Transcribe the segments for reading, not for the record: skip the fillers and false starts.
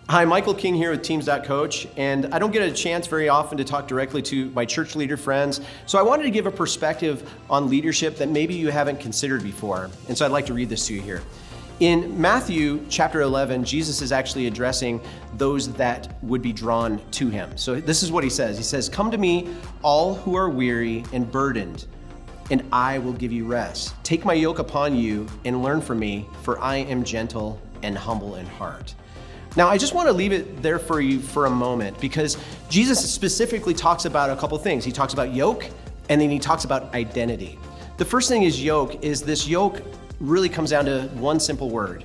Hi, Michael King here with Teams.Coach, and I don't get a chance very often to talk directly to my church leader friends, so I wanted to give a perspective on leadership that maybe you haven't considered before, and so I'd like to read this to you here. In Matthew chapter 11, Jesus is actually addressing those that would be drawn to him. So this is what he says. He says, "Come to me, all who are weary and burdened, and I will give you rest. Take my yoke upon you and learn from me, for I am gentle and humble in heart." Now, I just want to leave it there for you for a moment because Jesus specifically talks about a couple things. He talks about yoke, and then he talks about identity. The first thing is yoke, is this yoke really comes down to one simple word: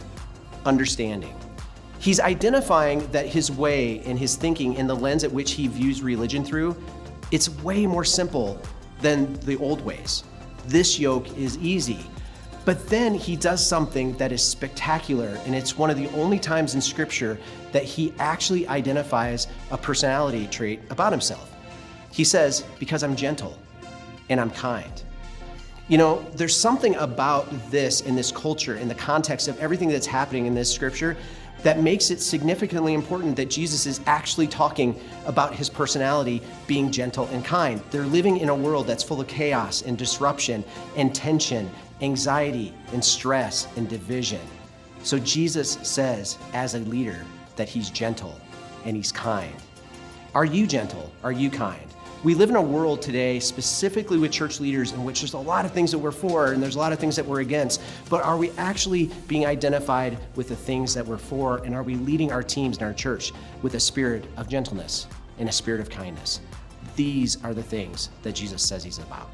understanding. He's identifying that his way and his thinking in the lens at which he views religion through, it's way more simple than the old ways. This yoke is easy. But then he does something that is spectacular, and it's one of the only times in Scripture that he actually identifies a personality trait about himself. He says, "Because I'm gentle and I'm kind." You know, there's something about this in this culture, in the context of everything that's happening in this Scripture, that makes it significantly important that Jesus is actually talking about his personality being gentle and kind. They're living in a world that's full of chaos and disruption and tension, anxiety and stress and division. So Jesus says, as a leader, that he's gentle and he's kind. Are you gentle? Are you kind? We live in a world today, specifically with church leaders, in which there's a lot of things that we're for and there's a lot of things that we're against. But are we actually being identified with the things that we're for? And are we leading our teams in our church with a spirit of gentleness and a spirit of kindness? These are the things that Jesus says he's about.